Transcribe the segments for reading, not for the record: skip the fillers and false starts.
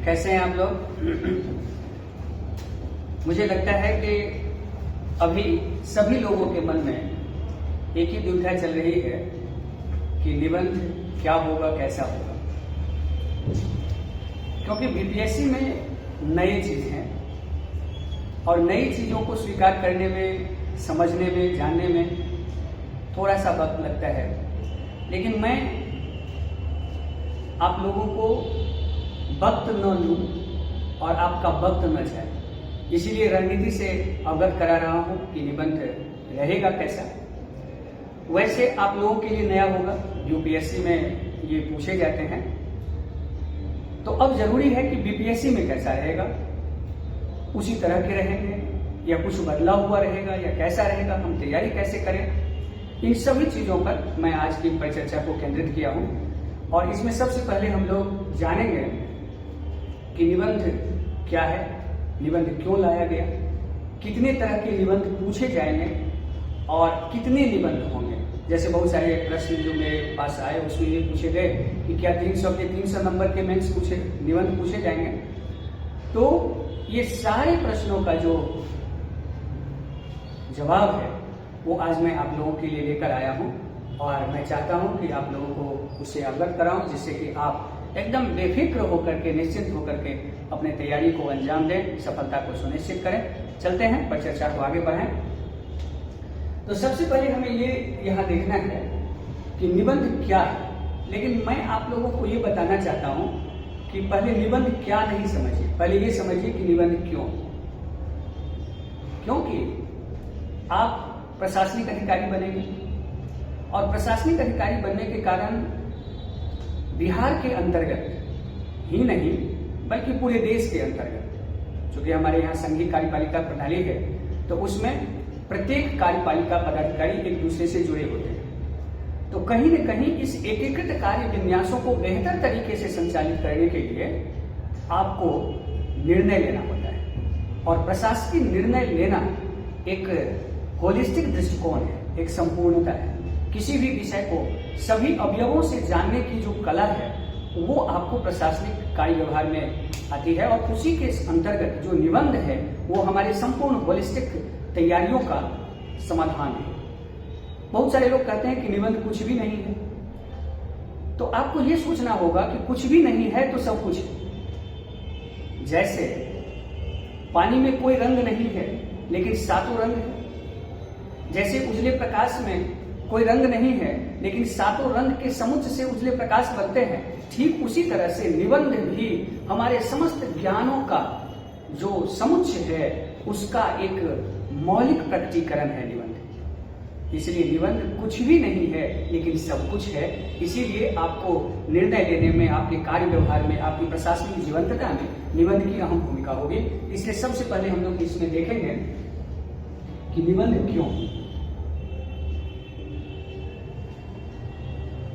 कैसे हैं आप लोग? मुझे लगता है कि अभी सभी लोगों के मन में एक ही दुविधा चल रही है कि निबंध क्या होगा, कैसा होगा। क्योंकि बीपीएससी में नई चीज हैं और नई चीजों को स्वीकार करने में, समझने में, जानने में थोड़ा सा वक्त लगता है। लेकिन मैं आप लोगों को वक्त न लूं और आपका वक्त न जाए, इसीलिए रणनीति से अवगत करा रहा हूं कि निबंध रहेगा कैसा। वैसे आप लोगों के लिए नया होगा, यूपीएससी में ये पूछे जाते हैं, तो अब जरूरी है कि बीपीएससी में कैसा रहेगा, उसी तरह के रहेंगे या कुछ बदला हुआ रहेगा या कैसा रहेगा, हम तैयारी कैसे करें, इन सभी चीजों पर मैं आज की परिचर्चा को केंद्रित किया हूं। और इसमें सबसे पहले हम लोग जानेंगे कि निबंध क्या है, निबंध क्यों लाया गया, कितने तरह के निबंध पूछे जाएंगे और कितने निबंध होंगे। जैसे बहुत सारे प्रश्न जो मेरे पास आए उसमें ये पूछे गए कि क्या 300 के 300 नंबर के मेंस निबंध पूछे जाएंगे। तो ये सारे प्रश्नों का जो जवाब है वो आज मैं आप लोगों के लिए लेकर आया हूं और मैं चाहता हूं कि आप लोगों को उससे अवगत कराऊं, जिससे कि आप एकदम बेफिक्र होकर के, निश्चिंत होकर के अपने तैयारी को अंजाम दें, सफलता को सुनिश्चित करें। चलते हैं, परिचर्चा को आगे बढ़ाएं। तो सबसे पहले हमें ये यहाँ देखना है कि निबंध क्या है। लेकिन मैं आप लोगों को ये बताना चाहता हूं कि पहले निबंध क्या नहीं समझिए, पहले ये समझिए कि निबंध क्यों। क्योंकि आप प्रशासनिक अधिकारी बनेंगे और प्रशासनिक अधिकारी बनने के कारण बिहार के अंतर्गत ही नहीं बल्कि पूरे देश के अंतर्गत, चूंकि हमारे यहाँ संघीय कार्यपालिका प्रणाली है, तो उसमें प्रत्येक कार्यपालिका पदाधिकारी एक दूसरे से जुड़े होते हैं। तो कहीं न कहीं इस एकीकृत कार्य विन्यासों को बेहतर तरीके से संचालित करने के लिए आपको निर्णय लेना होता है। और प्रशासकीय निर्णय लेना एक होलिस्टिक दृष्टिकोण है, एक संपूर्णता है। किसी भी विषय को सभी अवयवों से जानने की जो कला है वो आपको प्रशासनिक कार्य व्यवहार में आती है। और उसी के अंतर्गत जो निबंध है वो हमारे संपूर्ण होलिस्टिक तैयारियों का समाधान है। बहुत सारे लोग कहते हैं कि निबंध कुछ भी नहीं है, तो आपको ये सोचना होगा कि कुछ भी नहीं है तो सब कुछ है। जैसे पानी में कोई रंग नहीं है लेकिन सातों रंग है, जैसे उजले प्रकाश में कोई रंग नहीं है लेकिन सातों रंग के समुच्चय से उजले प्रकाश बनते हैं, ठीक उसी तरह से निबंध भी हमारे समस्त ज्ञानों का जो समुच्चय है उसका एक मौलिक प्रकटीकरण है निबंध। इसलिए निबंध कुछ भी नहीं है लेकिन सब कुछ है। इसीलिए आपको निर्णय लेने में, आपके कार्य व्यवहार में, आपकी प्रशासनिक जीवंतता में निबंध की अहम भूमिका होगी। इसलिए सबसे पहले हम लोग इसमें देखेंगे कि निबंध क्यों।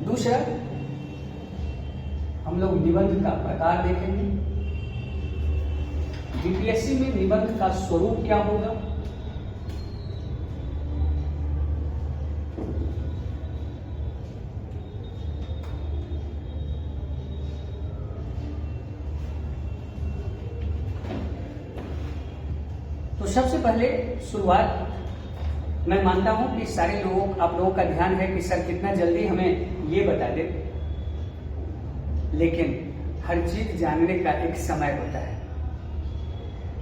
दूसरा, हम लोग निबंध का प्रकार देखेंगे। बीपीएससी में निबंध का स्वरूप क्या होगा, तो सबसे पहले शुरुआत मैं मानता हूं कि सारे आप लोगों का ध्यान है कि सर कितना जल्दी हमें ये बता दे, लेकिन हर चीज जानने का एक समय होता है।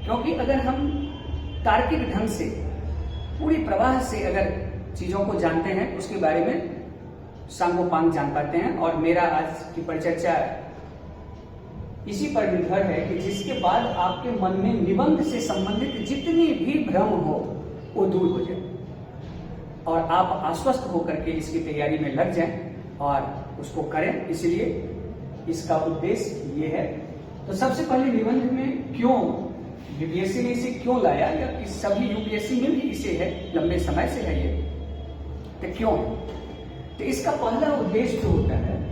क्योंकि अगर हम तार्किक ढंग से, पूरी प्रवाह से अगर चीजों को जानते हैं, उसके बारे में सांगोपांग जान पाते हैं। और मेरा आज की परिचर्चा इसी पर निर्भर है कि जिसके बाद आपके मन में निबंध से संबंधित जितनी भी भ्रम हो वो दूर हो जाए और आप आश्वस्त होकर के इसकी तैयारी में लग जाएं और उसको करें। इसलिए इसका उद्देश्य ये है। तो सबसे पहले निबंध में क्यों यूपीएससी ने इसे क्यों लाया, या कि सभी यूपीएससी में भी इसे है, लंबे समय से है ये, तो क्यों है? तो इसका पहला उद्देश्य जो होता है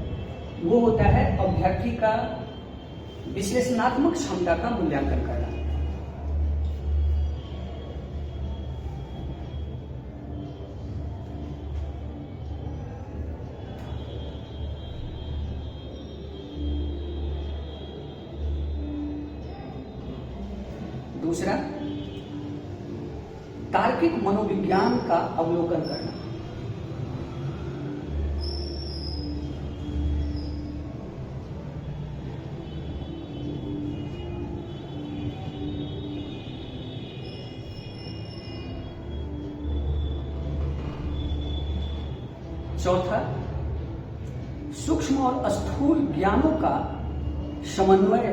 वो होता है अभ्यर्थी का विश्लेषणात्मक क्षमता का मूल्यांकन करना। दूसरा, तार्किक मनोविज्ञान का अवलोकन करना। चौथा, सूक्ष्म और स्थूल ज्ञानों का समन्वय।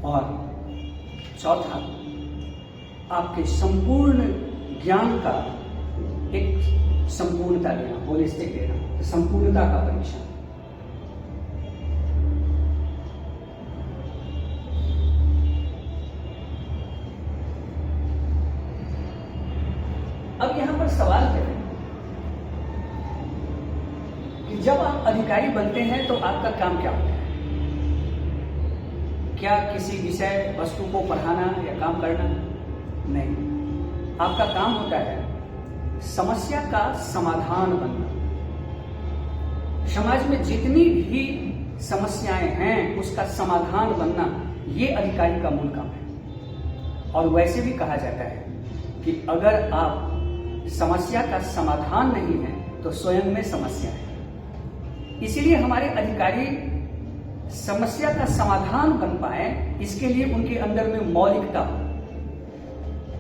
और चौथा, आपके संपूर्ण ज्ञान का एक संपूर्णता लेना, होलिस्टिक लेना, संपूर्णता का परीक्षण। अब यहां पर सवाल है कि जब आप अधिकारी बनते हैं तो आपका काम क्या होता है? क्या किसी विषय वस्तु को पढ़ाना या काम करना? नहीं, आपका काम होता है समस्या का समाधान बनना। समाज में जितनी भी समस्याएं हैं उसका समाधान बनना, ये अधिकारी का मूल काम है। और वैसे भी कहा जाता है कि अगर आप समस्या का समाधान नहीं है तो स्वयं में समस्या है। इसीलिए हमारे अधिकारी समस्या का समाधान बन पाए, इसके लिए उनके अंदर में मौलिकता हो,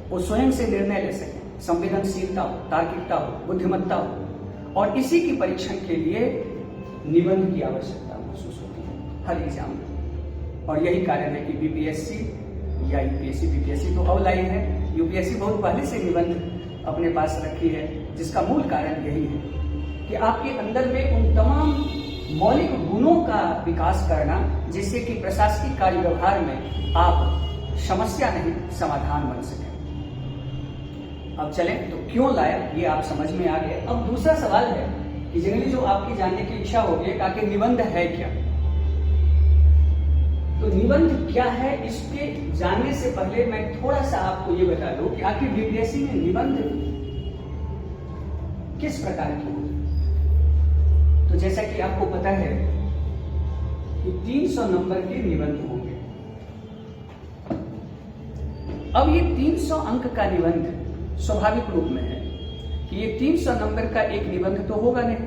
वो स्वयं से निर्णय ले सके, संवेदनशीलता हो, तार्किकता हो, बुद्धिमत्ता हो। और इसी की परीक्षण के लिए निबंध की आवश्यकता महसूस होती है हर एग्जाम में। और यही कारण है कि बीपीएससी या यूपीएससी, बीपीएससी तो अब लाई है, यूपीएससी बहुत पहले से निबंध अपने पास रखी है, जिसका मूल कारण यही है कि आपके अंदर में उन तमाम मौलिक गुणों का विकास करना, जिससे कि प्रशासनिक कार्य व्यवहार में आप समस्या नहीं समाधान बन सके। अब चलें तो क्यों लाया, ये आप समझ में आ गए। अब दूसरा सवाल है कि जनरली जो आपकी जानने की इच्छा होगी कि आखिर निबंध है क्या। तो निबंध क्या है, इसके जानने से पहले मैं थोड़ा सा आपको ये बता दूं कि आखिर बीपीएससी में निबंध किस प्रकार की होती है। तो जैसा कि आपको पता है कि 300 नंबर के निबंध होंगे। अब ये 300 अंक का निबंध स्वाभाविक रूप में है कि ये 300 नंबर का एक निबंध तो होगा नहीं।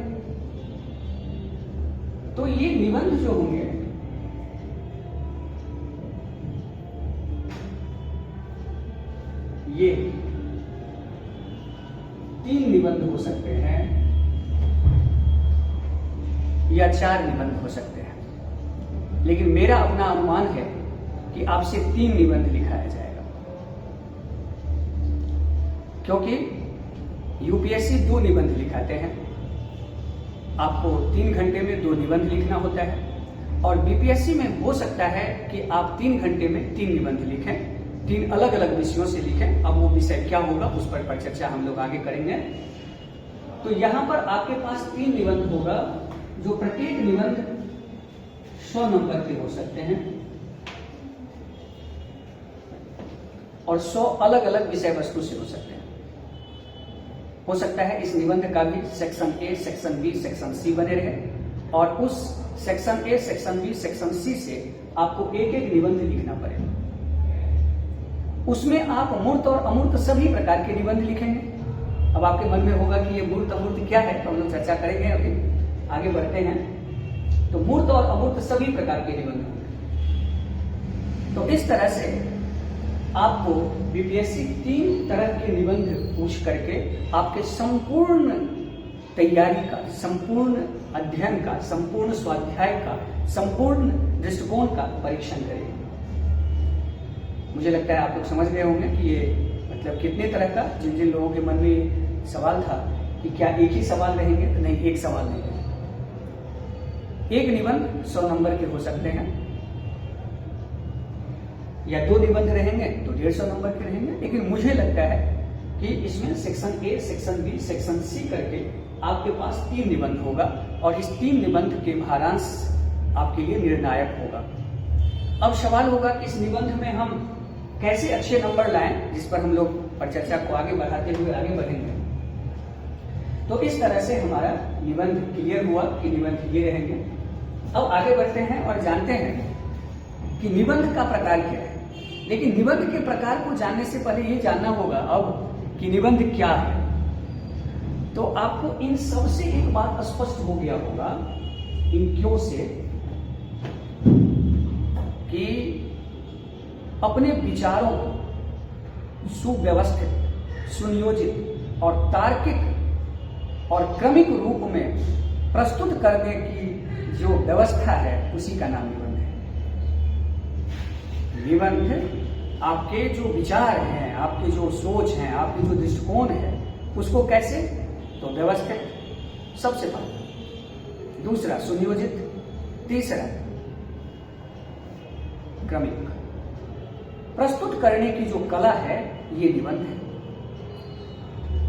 तो ये निबंध जो होंगे ये 3 निबंध हो सकते हैं या 4 निबंध हो सकते हैं, लेकिन मेरा अपना अनुमान है कि आपसे 3 निबंध लिखाया जाएगा, क्योंकि यूपीएससी 2 निबंध लिखाते हैं। आपको 3 घंटे में 2 निबंध लिखना होता है। और बीपीएससी में हो सकता है कि आप 3 घंटे में 3 निबंध लिखें, 3 अलग अलग विषयों से लिखें। अब वो विषय क्या होगा उस पर चर्चा हम लोग आगे करेंगे। तो यहां पर आपके पास 3 निबंध होगा, जो प्रत्येक निबंध 100 नंबर के हो सकते हैं और 100 अलग अलग विषय वस्तु से हो सकते हैं। हो सकता है इस निबंध का भी section A, section B, section C बने रहे और उस section A, section B, section C से आपको एक एक निबंध लिखना पड़ेगा। उसमें आप मूर्त और अमूर्त सभी प्रकार के निबंध लिखेंगे। अब आपके मन में होगा कि ये मूर्त अमूर्त क्या है, तो हम लोग चर्चा करेंगे, अभी आगे बढ़ते हैं। तो मूर्त और अमूर्त सभी प्रकार के निबंध होंगे। तो इस तरह से आपको बीपीएससी 3 तरह के निबंध पूछ करके आपके संपूर्ण तैयारी का, संपूर्ण अध्ययन का, संपूर्ण स्वाध्याय का, संपूर्ण दृष्टिकोण का परीक्षण करेगा। मुझे लगता है आप लोग समझ गए होंगे कि ये मतलब कितने तरह का, जिन जिन लोगों के मन में सवाल था कि क्या एक ही सवाल रहेंगे, तो नहीं, एक सवाल नहीं रहेगा। एक निबंध 100 नंबर के हो सकते हैं या 2 निबंध रहेंगे तो 150 नंबर के रहेंगे। लेकिन मुझे लगता है कि इसमें section A, section B, section C करके आपके पास 3 निबंध होगा और इस 3 निबंध के भारांश आपके लिए निर्णायक होगा। अब सवाल होगा कि इस निबंध में हम कैसे अच्छे नंबर लाएं, जिस पर हम लोग परिचर्चा को आगे बढ़ाते हुए आगे बढ़ेंगे। तो इस तरह से हमारा निबंध क्लियर हुआ कि निबंध ये रहेंगे। अब आगे बढ़ते हैं और जानते हैं कि निबंध का प्रकार क्या है। लेकिन निबंध के प्रकार को जानने से पहले ये जानना होगा अब कि निबंध क्या है। तो आपको इन सब से एक बात स्पष्ट हो गया होगा, इन क्यों से, कि अपने विचारों को सुव्यवस्थित, सुनियोजित और तार्किक और क्रमिक रूप में प्रस्तुत करने की जो व्यवस्था है उसी का नाम निबंध है। निबंध आपके जो विचार हैं, आपके जो सोच हैं, आपके जो दृष्टिकोण है, उसको कैसे, तो व्यवस्थित सबसे पहले, दूसरा सुनियोजित, तीसरा क्रमिक प्रस्तुत करने की जो कला है ये निबंध है।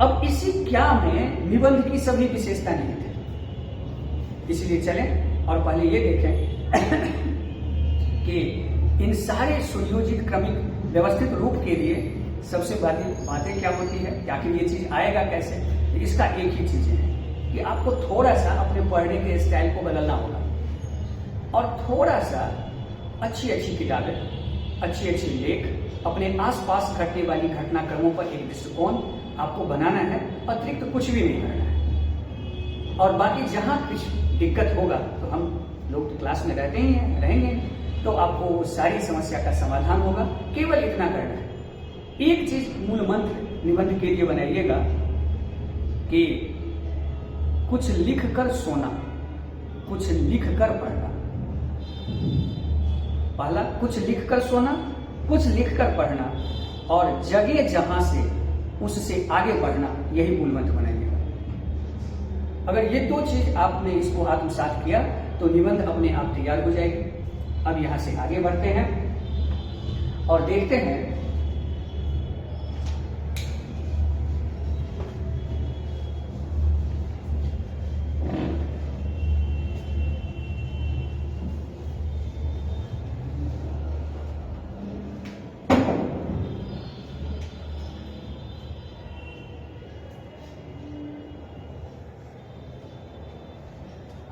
अब इसी क्या में निबंध की सभी विशेषता निहित है। इसलिए चलें और पहले ये देखें कि इन सारे सुनियोजित, क्रमिक, व्यवस्थित रूप के लिए सबसे बड़ी बातें क्या होती है, आखिर ये चीज आएगा कैसे। तो इसका एक ही चीज है कि आपको थोड़ा सा अपने पढ़ने के स्टाइल को बदलना होगा और थोड़ा सा अच्छी अच्छी किताबें, अच्छी अच्छी लेख, अपने आसपास घटने वाली घटनाक्रमों पर एक दृष्टिकोण आपको बनाना है, अतिरिक्त कुछ भी नहीं करना है। और बाकी जहां कुछ दिक्कत होगा तो हम लोग तो क्लास में रहते ही हैं, रहेंगे, तो आपको सारी समस्या का समाधान होगा। केवल इतना करना है। एक चीज मूल मंत्र निबंध के लिए बनाइएगा कि कुछ लिख कर सोना, कुछ लिख कर पढ़ना। पहला, कुछ लिख कर सोना, कुछ लिख कर पढ़ना, और जगह जहां से उससे आगे बढ़ना, यही मूल मंत्र बनाइएगा। अगर ये 2 चीज आपने इसको आत्मसात किया तो निबंध अपने आप तैयार हो जाएगी। अब यहां से आगे बढ़ते हैं और देखते हैं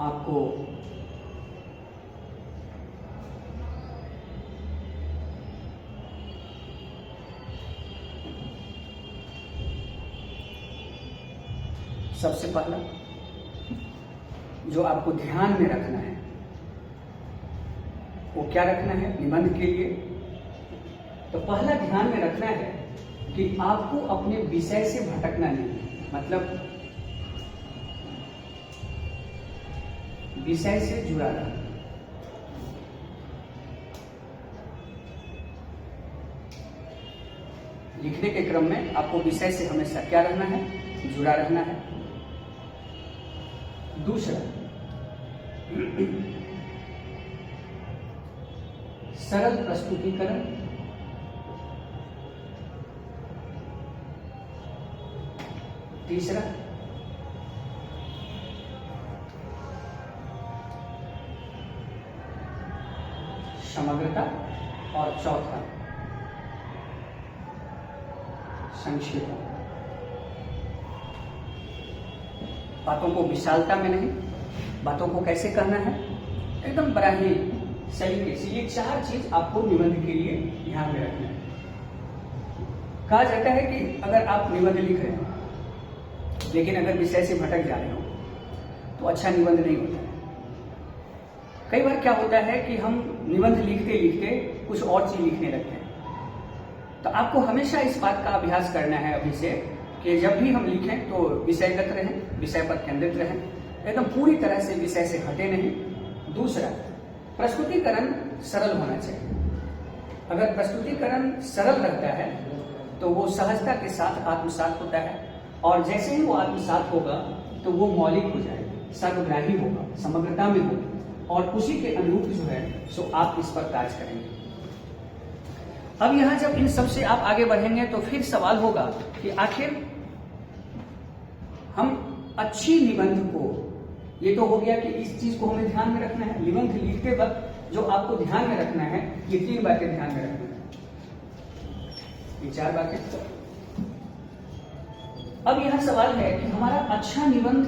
आपको सबसे पहला जो आपको ध्यान में रखना है वो क्या रखना है निबंध के लिए। तो पहला ध्यान में रखना है कि आपको अपने विषय से भटकना नहीं है, मतलब विषय से जुड़ा रहना। लिखने के क्रम में आपको विषय से हमेशा क्या रहना है, जुड़ा रहना है। दूसरा, सरल प्रस्तुतिकरण। तीसरा, समग्रता। और चौथा, संक्षेप। बातों को विशालता में नहीं, बातों को कैसे कहना है एकदम बड़ा ही सलीके से। ये 4 चीज आपको निबंध के लिए ध्यान में रखना है। कहा जाता है कि अगर आप निबंध लिख रहे हो लेकिन अगर विषय से भटक जा रहे हो तो अच्छा निबंध नहीं होता है। कई बार क्या होता है कि हम निबंध लिखते लिखते कुछ और चीज लिखने लगते हैं। तो आपको हमेशा इस बात का अभ्यास करना है अभी से कि जब भी हम लिखें तो विषयगत रहें, विषय पर केंद्रित रहें, एकदम पूरी तरह से विषय से हटे नहीं। दूसरा, प्रस्तुतिकरण सरल होना चाहिए। अगर प्रस्तुतिकरण सरल रहता है तो वो सहजता के साथ आत्मसात होता है, और जैसे ही वो आत्मसात होगा तो वो मौलिक हो जाएगा, सर्वग्राही होगा, समग्रता में होगा, और उसी के अनुरूप जो है सो आप इस पर कार्य करेंगे। अब यहां जब इन सब से आप आगे बढ़ेंगे तो फिर सवाल होगा कि आखिर हम अच्छी निबंध को ये तो हो गया कि इस चीज को हमें ध्यान में रखना है। निबंध लिखते वक्त जो आपको ध्यान में रखना है, ये 3 बातें ध्यान में रखना है, ये 4 बातें। अब यह सवाल है कि हमारा अच्छा निबंध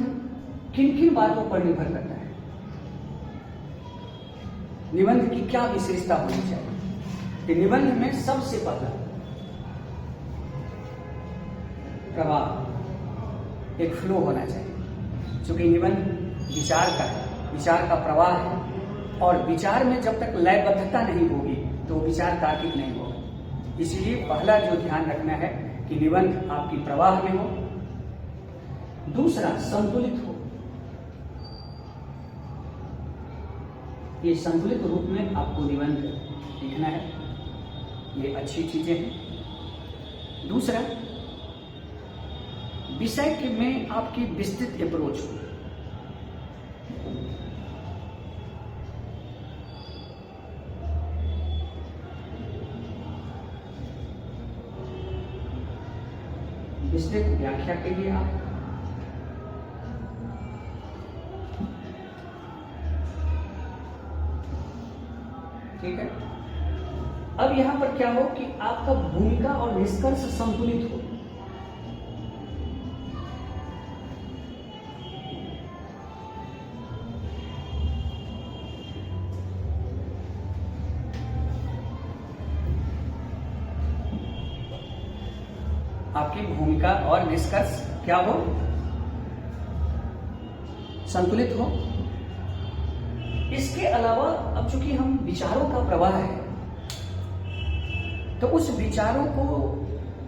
किन किन बातों पर निर्भर करता है, निबंध की क्या विशेषता होनी चाहिए। कि निबंध में सबसे पहला प्रवाह, एक फ्लो होना चाहिए। क्योंकि निबंध विचार का है, विचार का प्रवाह है, और विचार में जब तक लयबद्धता नहीं होगी तो विचार तार्किक नहीं होगा। इसलिए पहला जो ध्यान रखना है कि निबंध आपकी प्रवाह में हो। दूसरा, संतुलित हो, ये संतुलित रूप में आपको निबंध लिखना है, ये अच्छी चीजें हैं। दूसरा, विषय के में आपकी विस्तृत अप्रोच हो, विस्तृत व्याख्या के लिए आप ठीक है। अब यहां पर क्या हो कि आपका भूमिका और निष्कर्ष संतुलित हो। आपकी भूमिका और निष्कर्ष क्या हो, संतुलित हो। इसके अलावा अब चूंकि हम विचारों का प्रवाह है, तो उस विचारों को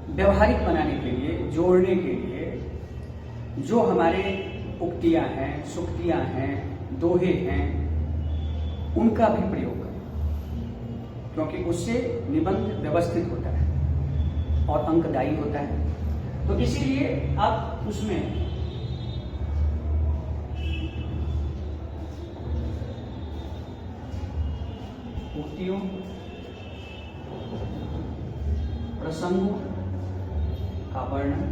व्यवहारिक बनाने के लिए, जोड़ने के लिए जो हमारे उक्तियां हैं, सुक्तियां हैं, दोहे हैं, उनका भी प्रयोग करें, क्योंकि उससे निबंध व्यवस्थित होता है और अंकदायी होता है। तो इसीलिए आप उसमें उक्तियों, प्रसंगों का वर्णन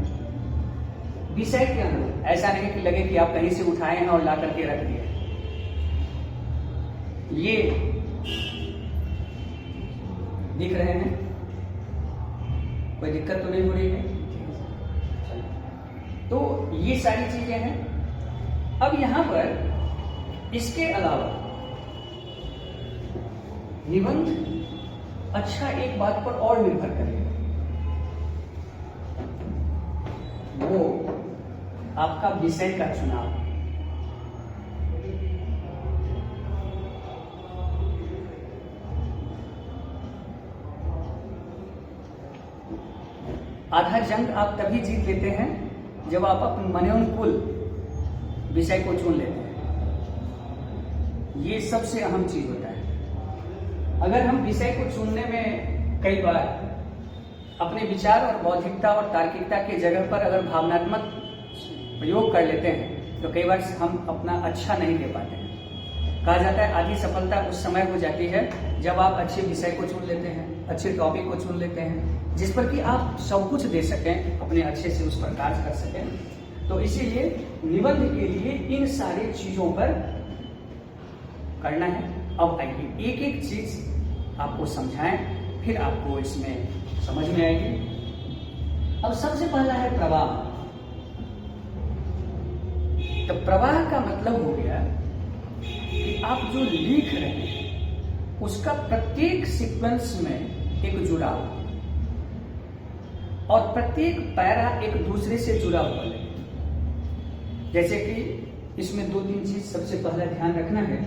विषय के अनुरूप, ऐसा नहीं कि लगे कि आप कहीं से उठाए हैं और ला करके रख दिए। ये दिख रहे हैं, कोई दिक्कत तो नहीं हो रही है। तो ये सारी चीजें हैं। अब यहां पर इसके अलावा निबंध अच्छा एक बात पर और निर्भर करेगा, वो आपका विषय का चुनाव। आधा जंग आप तभी जीत लेते हैं जब आप अपने मनोनुकूल विषय को चुन लेते हैं। ये सबसे अहम चीज होता है। अगर हम विषय को चुनने में कई बार अपने विचार और बौद्धिकता और तार्किकता के जगह पर अगर भावनात्मक प्रयोग कर लेते हैं, तो कई बार हम अपना अच्छा नहीं दे पाते हैं। कहा जाता है आधी सफलता उस समय हो जाती है जब आप अच्छे विषय को चुन लेते हैं, अच्छे टॉपिक को चुन लेते हैं, जिस पर कि आप सब कुछ दे सकें, अपने अच्छे से उस पर कार्य कर सकें। तो इसीलिए निबंध के लिए इन सारी चीजों पर करना है। अब आइए एक एक चीज आपको समझाएं, फिर आपको इसमें समझ में आएगी। अब सबसे पहला है प्रवाह। तो प्रवाह का मतलब हो गया कि आप जो लिख रहे हैं उसका प्रत्येक सीक्वेंस में एक जुड़ाव, और प्रत्येक पैरा एक दूसरे से जुड़ा हुआ है। जैसे कि इसमें 2-3 चीज सबसे पहला ध्यान रखना है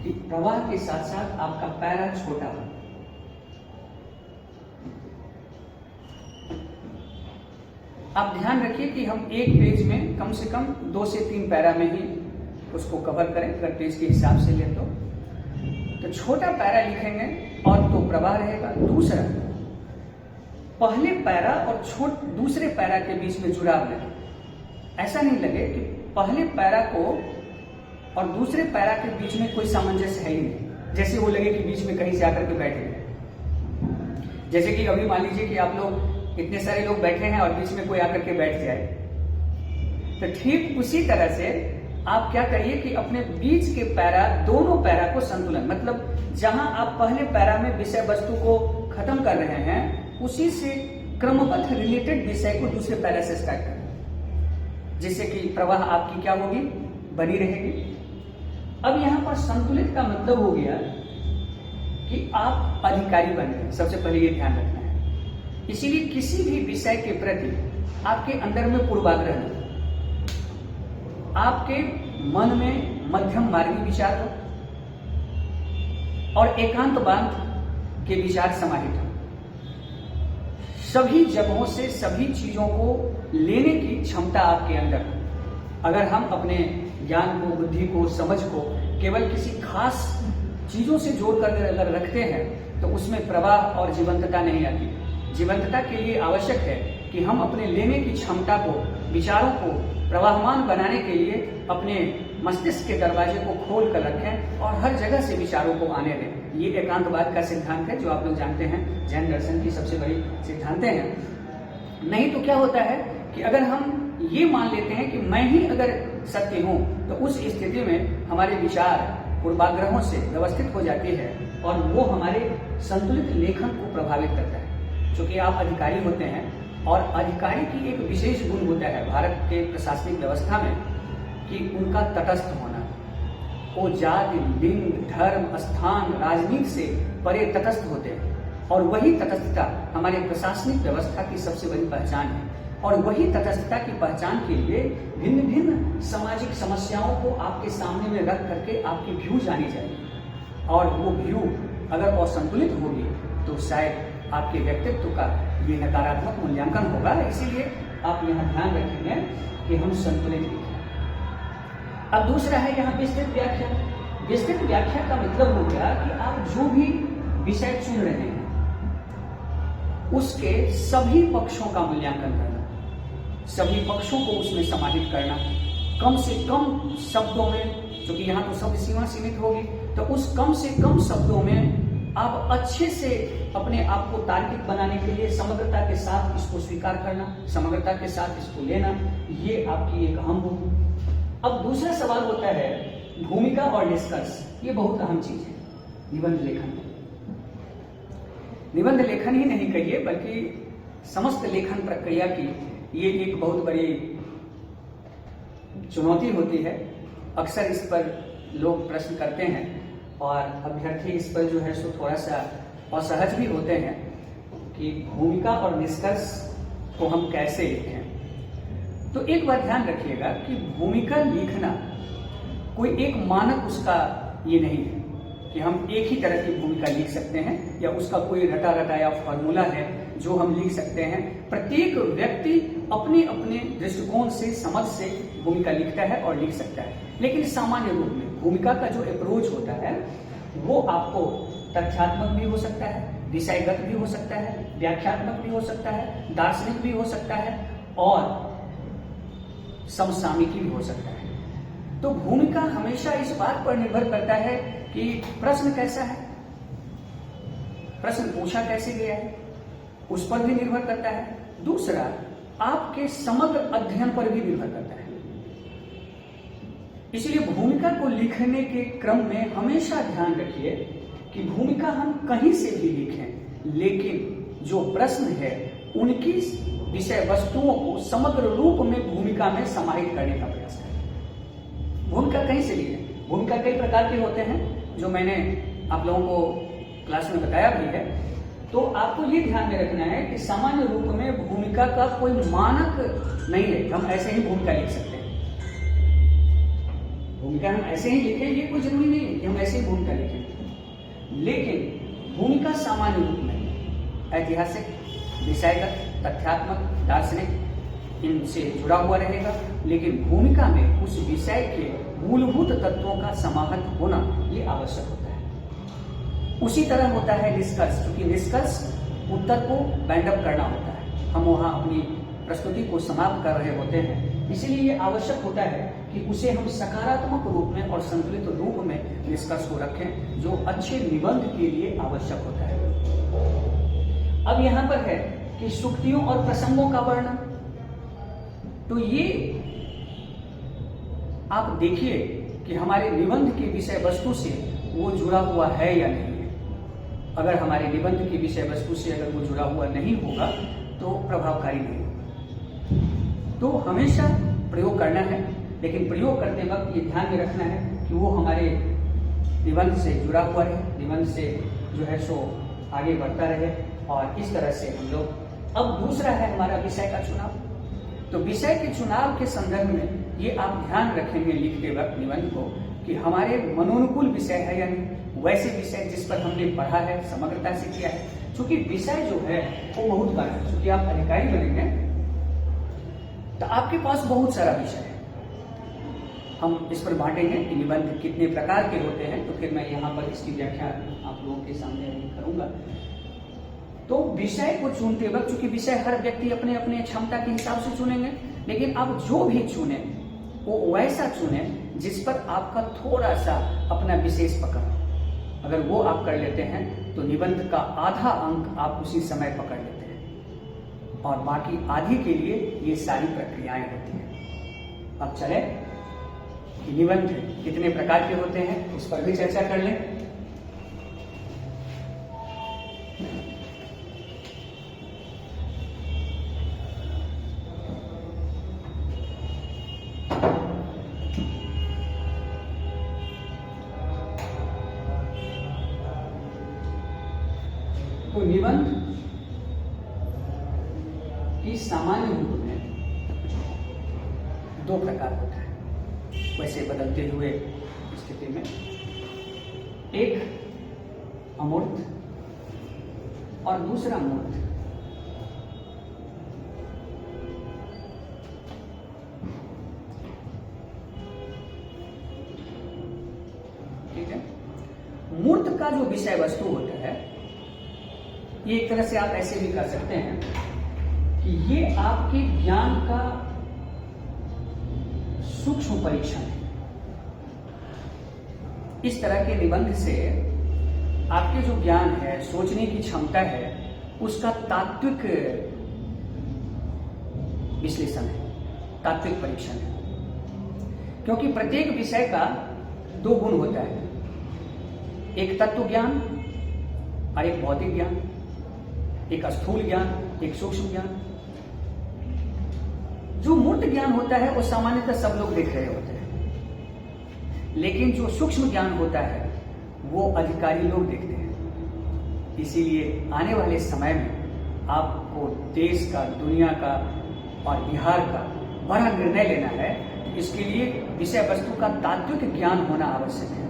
कि प्रवाह के साथ साथ आपका पैरा छोटा हो। आप ध्यान रखिए कि हम एक पेज में कम से कम 2 से 3 पैरा में ही उसको कवर करें, अगर पेज के हिसाब से ले तो छोटा पैरा लिखेंगे और तो प्रवाह रहेगा। दूसरा, पहले पैरा और दूसरे पैरा के बीच में जुड़ाव लगे। ऐसा नहीं लगे कि पहले पैरा को और दूसरे पैरा के बीच में कोई सामंजस्य है ही नहीं, जैसे वो लगे कि बीच में कहीं से आकर के बैठे हैं। जैसे कि अभी मान लीजिए कि आप लोग इतने सारे लोग बैठे हैं और बीच में कोई आकर के बैठ जाए, तो ठीक उसी तरह से आप क्या करिए कि अपने बीच के पैरा, दोनों पैरा को संतुलन, मतलब जहां आप पहले पैरा में विषय वस्तु को खत्म कर रहे हैं, उसी से क्रमबद्ध रिलेटेड विषय को दूसरे पैरा से स्टार्ट करें, जिससे कि प्रवाह आपकी क्या होगी, बनी रहेगी। अब यहां पर संतुलित का मतलब हो गया कि आप अधिकारी बन रहे हैं, सबसे पहले ये ध्यान रखना है। इसीलिए किसी भी विषय के प्रति आपके अंदर में पूर्वाग्रह नहीं, आपके मन में मध्यम मार्गी विचार हो और एकांतवाद के विचार समाहित हो। सभी जगहों से सभी चीजों को लेने की क्षमता आपके अंदर हो। अगर हम अपने ज्ञान को, बुद्धि को, समझ को केवल किसी खास चीजों से जोड़कर अगर रखते हैं तो उसमें प्रवाह और जीवंतता नहीं आती। जीवंतता के लिए आवश्यक है कि हम अपने लेने की क्षमता को, विचारों को प्रवाहमान बनाने के लिए अपने मस्तिष्क के दरवाजे को खोल कर रखें और हर जगह से विचारों को आने दें। ये एकांतवाद का सिद्धांत है, जो आप लोग जानते हैं, जैन दर्शन की सबसे बड़ी सिद्धांतें हैं। नहीं तो क्या होता है कि अगर हम ये मान लेते हैं कि मैं ही अगर सत्य हूं, तो उस स्थिति में हमारे विचार पूर्वाग्रहों से व्यवस्थित हो जाती है और वो हमारे संतुलित लेखन को प्रभावित करता है। क्योंकि आप अधिकारी होते हैं और अधिकारी की एक विशेष गुण होता है भारत के प्रशासनिक व्यवस्था में कि उनका तटस्थ होना। वो जाति, लिंग, धर्म, स्थान, राजनीति से परे तटस्थ होते हैं और वही तटस्थता हमारे प्रशासनिक व्यवस्था की सबसे बड़ी पहचान है। और वही तटस्थता की पहचान के लिए भिन्न भिन्न सामाजिक समस्याओं को आपके सामने में रख करके आपकी व्यू जानी चाहिए। और वो व्यू अगर असंतुलित होगी तो शायद आपके व्यक्तित्व का ये नकारात्मक मूल्यांकन होगा। इसीलिए आप यहाँ ध्यान रखेंगे कि हम संतुलित लिखें। अब दूसरा है यहाँ विस्तृत व्याख्या। विस्तृत व्याख्या का मतलब हो गया कि आप जो भी विषय चुन रहे हैं उसके सभी पक्षों का मूल्यांकन करना, सभी पक्षों को उसमें समाहित करना, कम से कम शब्दों में, क्योंकि यहाँ तो शब्द सीमा सीमित होगी, तो उस कम से कम शब्दों में आप अच्छे से अपने आप को तार्किक बनाने के लिए समग्रता के साथ इसको स्वीकार करना, समग्रता के साथ इसको लेना, ये आपकी एक अहम होगी। अब दूसरा सवाल होता है भूमिका और निष्कर्ष। ये बहुत अहम चीज है निबंध लेखन। निबंध लेखन ही नहीं कहिए बल्कि समस्त लेखन प्रक्रिया की ये एक बहुत बड़ी चुनौती होती है। अक्सर इस पर लोग प्रश्न करते हैं और अभ्यर्थी इस पर जो है सो थोड़ा सा असहज भी होते हैं कि भूमिका और निष्कर्ष को हम कैसे लिखें। तो एक बात ध्यान रखिएगा कि भूमिका लिखना कोई एक मानक उसका ये नहीं है कि हम एक ही तरह की भूमिका लिख सकते हैं या उसका कोई रटा रटाया फॉर्मूला है जो हम लिख सकते हैं। प्रत्येक व्यक्ति अपने अपने दृष्टिकोण से, समझ से भूमिका लिखता है और लिख सकता है। लेकिन सामान्य रूप में भूमिका का जो अप्रोच होता है वो आपको तथ्यात्मक भी हो सकता है, विषयगत भी हो सकता है, व्याख्यात्मक भी हो सकता है, दार्शनिक भी हो सकता है और समसामयिकी भी हो सकता है। तो भूमिका हमेशा इस बात पर निर्भर करता है कि प्रश्न कैसा है, प्रश्न पूछा कैसे गया है, उस पर भी निर्भर करता है। दूसरा, आपके समग्र अध्ययन पर भी निर्भर करता है। इसलिए भूमिका को लिखने के क्रम में हमेशा ध्यान रखिए कि भूमिका हम कहीं से भी लिखें, लेकिन जो प्रश्न है उनकी विषय वस्तुओं को समग्र रूप में भूमिका में समाहित करने का प्रयास करें। भूमिका कहीं से लिखें। भूमिका कई प्रकार के होते हैं जो मैंने आप लोगों को क्लास में बताया भी है। तो आपको ये ध्यान में रखना है कि सामान्य रूप में भूमिका का कोई मानक नहीं है, हम ऐसे ही भूमिका लिख सकते हैं। भूमिका हम ऐसे ही लिखें, ये कोई जरूरी नहीं है कि हम ऐसे ही भूमिका लिखें। लेकिन भूमिका सामान्य रूप में ऐतिहासिक, विषयगत, तथ्यात्मक, दार्शनिक इनसे जुड़ा हुआ रहेगा। लेकिन भूमिका में उस विषय के मूलभूत तत्वों का समाहत होना ये आवश्यक होता है। उसी तरह होता है निष्कर्ष, क्योंकि निष्कर्ष उत्तर को बैंड अप करना होता है। हम वहां अपनी प्रस्तुति को समाप्त कर रहे होते हैं, इसलिए ये आवश्यक होता है कि उसे हम सकारात्मक रूप में और संतुलित रूप में निष्कर्ष को रखें, जो अच्छे निबंध के लिए आवश्यक होता है। अब यहां पर है कि सूक्तियों और प्रसंगों का वर्णन। तो ये आप देखिए कि हमारे निबंध की विषय वस्तु से वो जुड़ा हुआ है या नहीं है। अगर हमारे निबंध की विषय वस्तु से अगर वो जुड़ा हुआ नहीं होगा तो प्रभावकारी नहीं होगा। तो हमेशा प्रयोग करना है, लेकिन प्रयोग करते वक्त ये ध्यान में रखना है कि वो हमारे निबंध से जुड़ा हुआ रहे, निबंध से जो है सो आगे बढ़ता रहे। और इस तरह से हम लोग, अब दूसरा है हमारा विषय का चुनाव। तो विषय के चुनाव के संदर्भ में ये आप ध्यान रखेंगे लिखते वक्त निबंध को कि हमारे मनोनुकूल विषय है या नहीं, वैसे विषय जिस पर हमने पढ़ा है, समग्रता से किया है। क्योंकि विषय जो है वो बहुत बड़ा है, क्योंकि आप अधिकारी बनेंगे तो आपके पास बहुत सारा विषय है। हम इस पर बांटेंगे कि निबंध कितने प्रकार के होते हैं, तो फिर मैं यहाँ पर इसकी व्याख्या आप लोगों के सामने अभी करूंगा। तो विषय को चुनते वक्त, चूंकि विषय हर व्यक्ति अपने अपने क्षमता के हिसाब से चुनेंगे, लेकिन आप जो भी चुने वो वैसा चुने जिस पर आपका थोड़ा सा अपना विशेष पकड़। अगर वो आप कर लेते हैं तो निबंध का आधा अंक आप उसी समय पकड़ लेते हैं, और बाकी आधे के लिए ये सारी प्रक्रियाएं होती हैं। अब चले कि निबंध कितने प्रकार के होते हैं उस पर भी चर्चा कर लें। तो निबंध की सामान्य रूप में दो प्रकार होता है, वैसे बदलते हुए स्थिति में। एक अमूर्त और दूसरा मूर्त। ठीक है। मूर्त का जो विषय वस्तु होता है, ये एक तरह से आप ऐसे भी कर सकते हैं कि ये आपके ज्ञान का सूक्ष्म परीक्षण है। इस तरह के निबंध से आपके जो ज्ञान है, सोचने की क्षमता है, उसका तात्विक विश्लेषण है, तात्विक परीक्षण है। क्योंकि प्रत्येक विषय का दो गुण होता है, एक तत्व ज्ञान और एक भौतिक ज्ञान, एक स्थूल ज्ञान, एक सूक्ष्म ज्ञान। जो मूर्त ज्ञान होता है वो सामान्यतः सब लोग देख रहे होते हैं, लेकिन जो सूक्ष्म ज्ञान होता है वो अधिकारी लोग देखते हैं। इसीलिए आने वाले समय में आपको देश का, दुनिया का और बिहार का बड़ा निर्णय लेना है। इसके लिए विषय वस्तु का तात्विक ज्ञान होना आवश्यक है।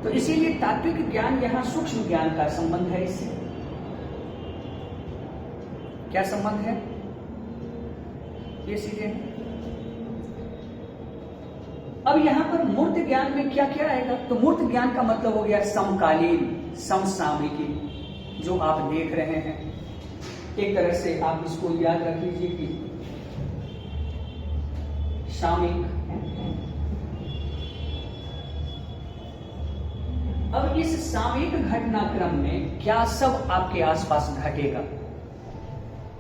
तो इसीलिए तात्विक ज्ञान, यहां सूक्ष्म ज्ञान का संबंध है। इससे क्या संबंध है ये सीधे। अब यहां पर मूर्त ज्ञान में क्या क्या आएगा, तो मूर्त ज्ञान का मतलब हो गया समकालीन, समसामयिकी, जो आप देख रहे हैं। एक तरह से आप इसको याद रख लीजिए कि सामयिक। अब इस सामयिक घटनाक्रम में क्या सब आपके आसपास घटेगा,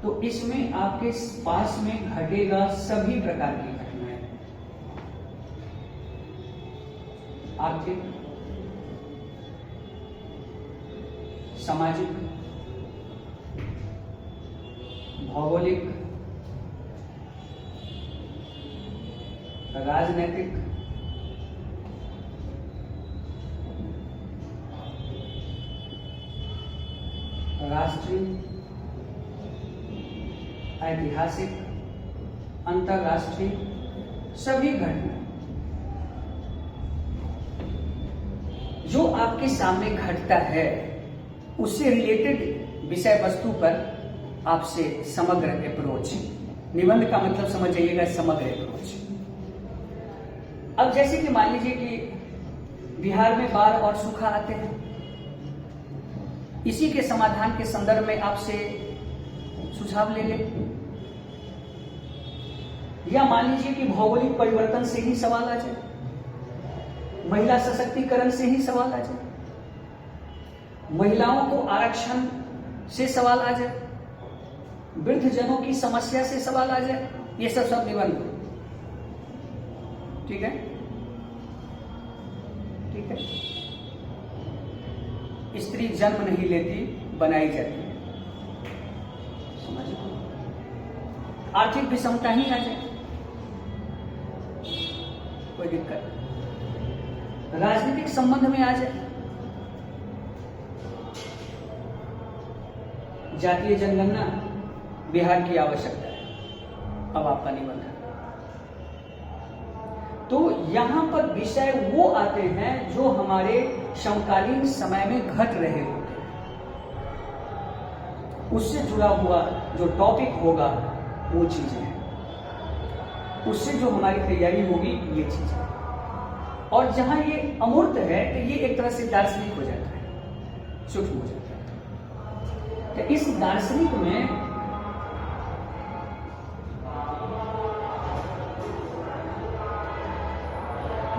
तो इसमें आपके पास में घटेगा सभी प्रकार की घटनाएं, आर्थिक, सामाजिक, भौगोलिक, राजनीतिक, राष्ट्रीय, ऐतिहासिक, अंतरराष्ट्रीय, सभी घटनाएं जो आपके सामने घटता है, उससे रिलेटेड विषय वस्तु पर आपसे समग्र अप्रोच। निबंध का मतलब समझ जाइएगा, समग्र अप्रोच। अब जैसे कि मान लीजिए कि बिहार में बाढ़ और सूखा आते हैं, इसी के समाधान के संदर्भ में आपसे सुझाव ले ले। या मान लीजिए कि भौगोलिक परिवर्तन से ही सवाल आ जाए, महिला सशक्तिकरण से ही सवाल आ जाए, महिलाओं को आरक्षण से सवाल आ जाए, वृद्ध जनों की समस्या से सवाल आ जाए। ये सब निबंध। ठीक है, ठीक है। स्त्री जन्म नहीं लेती, बनाई जाती है। समझ, आर्थिक विषमता ही आ जाए, कोई दिक्कत। राजनीतिक संबंध में आ जाए, जातीय जनगणना बिहार की आवश्यकता है, अब आपका निबंध है। तो यहां पर विषय वो आते हैं जो हमारे समकालीन समय में घट रहे होते हैं, उससे जुड़ा हुआ जो टॉपिक होगा वो चीजें हैं, उससे जो हमारी तैयारी होगी ये चीजें। और जहां ये अमूर्त है तो ये एक तरह से दार्शनिक हो जाता है, सूक्ष्म हो जाता है। तो इस दार्शनिक में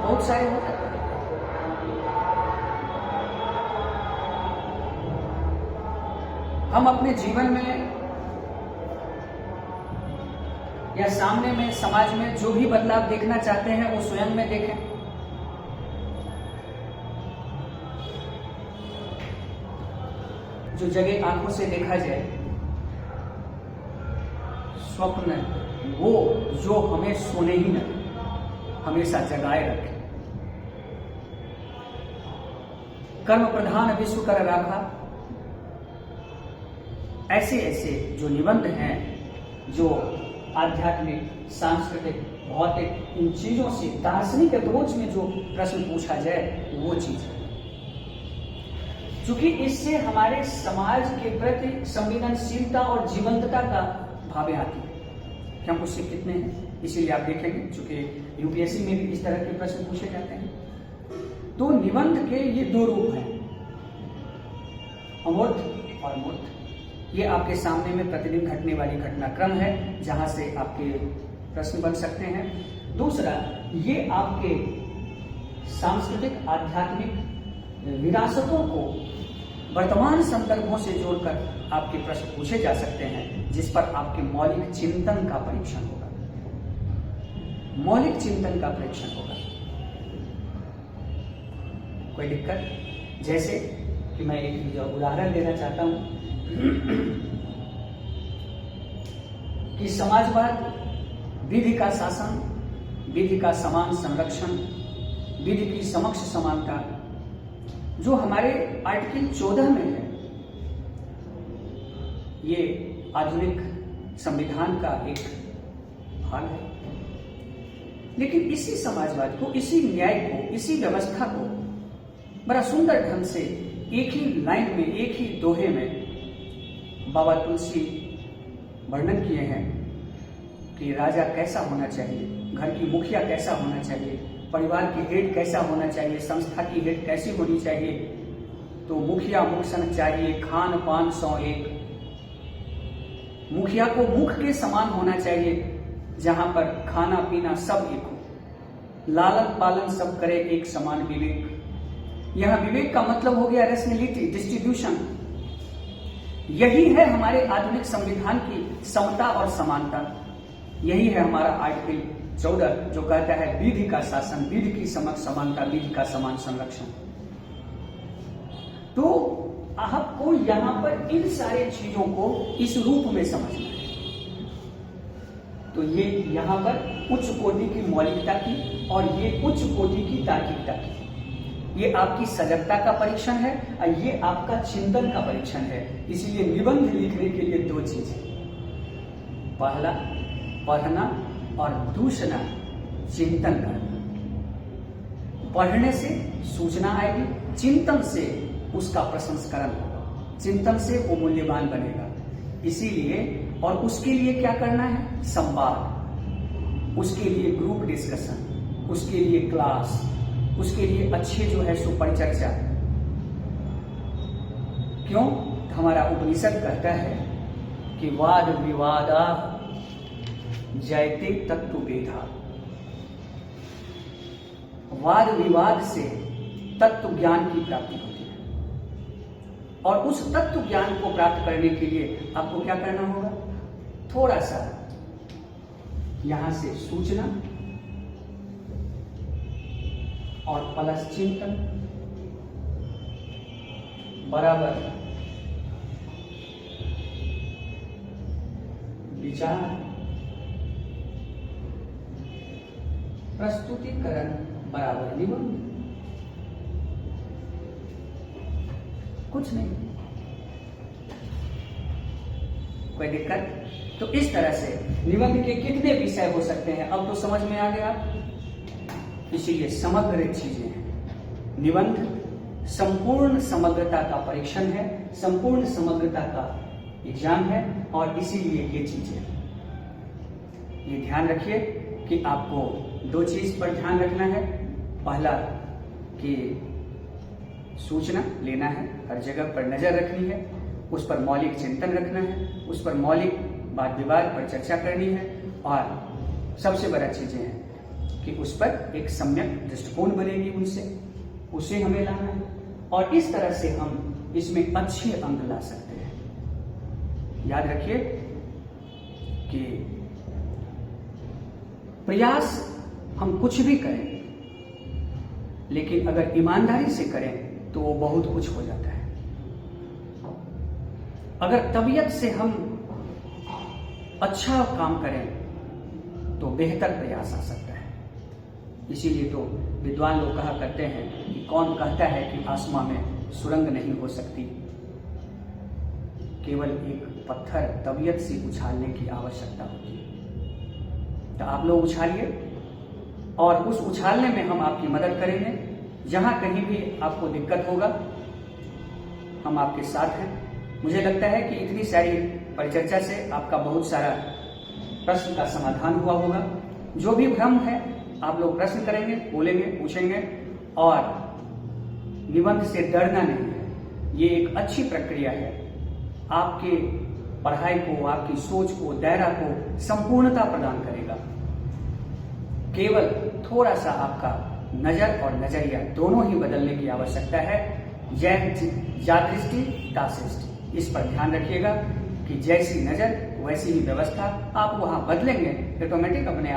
बहुत सारे हो जाते हैं। हम अपने जीवन में या सामने में, समाज में जो भी बदलाव देखना चाहते हैं वो स्वयं में देखें। जो जगह आंखों से देखा जाए, स्वप्न वो जो हमें सोने ही न दे, हमेशा जगाए रखे। कर्म प्रधान विश्व कर राखा, ऐसे ऐसे जो निबंध हैं, जो आध्यात्मिक, सांस्कृतिक, भौतिक, इन चीजों से दार्शनिक अप्रोच में जो प्रश्न पूछा जाए वो चीज है। क्योंकि इससे हमारे समाज के प्रति संवेदनशीलता और जीवंतता का भाव आती है कि हम उससे कितने हैं। इसीलिए आप देखेंगे चूंकि यूपीएससी में भी इस तरह के प्रश्न पूछे जाते हैं। तो निबंध के ये दो रूप हैं, अमूर्त और मूर्त। ये आपके सामने में प्रतिदिन घटने वाली घटनाक्रम है, जहां से आपके प्रश्न बन सकते हैं। दूसरा, ये आपके सांस्कृतिक, आध्यात्मिक विरासतों को वर्तमान संदर्भों से जोड़कर आपके प्रश्न पूछे जा सकते हैं, जिस पर आपके मौलिक चिंतन का परीक्षण होगा, मौलिक चिंतन का परीक्षण होगा। कोई दिक्कत? जैसे कि मैं एक उदाहरण देना चाहता हूं कि समाजवाद, विधि का शासन, विधि का समान संरक्षण, विधि की समक्ष समानता, जो हमारे आर्टिकल 14 में है, ये आधुनिक संविधान का एक भाग है। लेकिन इसी समाजवाद को, इसी न्याय को, इसी व्यवस्था को बड़ा सुंदर ढंग से एक ही लाइन में, एक ही दोहे में बाबा तुलसी वर्णन किए हैं कि राजा कैसा होना चाहिए, घर की मुखिया कैसा होना चाहिए, परिवार की हेड कैसा होना चाहिए, संस्था की हेड कैसी होनी चाहिए। तो मुखिया मुखसन चाहिए, खान पान 101। मुखिया को मुख के समान होना चाहिए, जहां पर खाना पीना सब एक हो, लालन पालन सब करे एक समान विवेक। यह विवेक का मतलब हो गया रेशनलिटी, डिस्ट्रीब्यूशन। यही है हमारे आधुनिक संविधान की समता और समानता। यही है हमारा आर्टिकल 14 जो कहता है विधि का शासन, विधि की समक्ष समानता, विधि का समान संरक्षण। तो आपको यहां पर इन सारे चीजों को इस रूप में समझना है। तो ये यहां पर उच्च कोटि की मौलिकता की और ये उच्च कोटि की तार्किकता की, ये आपकी सजगता का परीक्षण है और ये आपका चिंतन का परीक्षण है। इसीलिए निबंध लिखने के लिए दो चीजें, पहला पढ़ना और दूसरा चिंतन करना। पढ़ने से सूचना आएगी, चिंतन से उसका प्रसंस्करण होगा, चिंतन से वो मूल्यवान बनेगा। इसीलिए और उसके लिए क्या करना है? संवाद, उसके लिए ग्रुप डिस्कशन, उसके लिए क्लास, उसके लिए अच्छे जो है सो परिचर्चा। क्यों? हमारा उपनिषद कहता है कि वाद विवादा जयते तत्व वेदा। वाद विवाद से तत्व ज्ञान की प्राप्ति होती है, और उस तत्व ज्ञान को प्राप्त करने के लिए आपको क्या करना होगा? थोड़ा सा यहां से सूचना और प्लस चिंतन बराबर विचार, प्रस्तुतिकरण बराबर निबंध। कुछ नहीं, कोई दिक्कत? तो इस तरह से निबंध के कितने विषय हो सकते हैं अब तो समझ में आ गया। इसीलिए समग्र चीजें हैं। निबंध संपूर्ण समग्रता का परीक्षण है, संपूर्ण समग्रता का एग्जाम है, और इसीलिए ये चीजें, ये ध्यान रखिए कि आपको दो चीज पर ध्यान रखना है। पहला कि सूचना लेना है, हर जगह पर नजर रखनी है, उस पर मौलिक चिंतन रखना है, उस पर मौलिक वाद विवाद पर चर्चा करनी है, और सबसे बड़ा चीजें हैं कि उस पर एक सम्यक दृष्टिकोण बनेगी, उसे हमें लाना है, और इस तरह से हम इसमें अच्छे अंक ला सकते हैं। याद रखिए कि प्रयास हम कुछ भी करें, लेकिन अगर ईमानदारी से करें तो वो बहुत कुछ हो जाता है। अगर तबीयत से हम अच्छा काम करें तो बेहतर प्रयास आ सकता है। इसीलिए तो विद्वान लोग कहा करते हैं कि कौन कहता है कि आसमां में सुरंग नहीं हो सकती, केवल एक पत्थर तबीयत से उछालने की आवश्यकता होती है। तो आप लोग उछालिए, और उस उछालने में हम आपकी मदद करेंगे। जहां कहीं भी आपको दिक्कत होगा, हम आपके साथ हैं। मुझे लगता है कि इतनी सारी परिचर्चा से आपका बहुत सारा प्रश्न का समाधान हुआ होगा। जो भी भ्रम है आप लोग प्रश्न करेंगे, बोलेंगे, पूछेंगे, और निबंध से डरना नहीं है। ये एक अच्छी प्रक्रिया है, आपके पढ़ाई को, आपकी सोच को, दायरा को संपूर्णता प्रदान करेगा। केवल थोड़ा सा आपका नजर और नजरिया दोनों ही बदलने की आवश्यकता है। जा दृष्टि ता सृष्टि, इस पर ध्यान रखिएगा कि जैसी नजर वैसी ही व्यवस्था। आप वहां बदलेंगे, ऑटोमेटिक अपने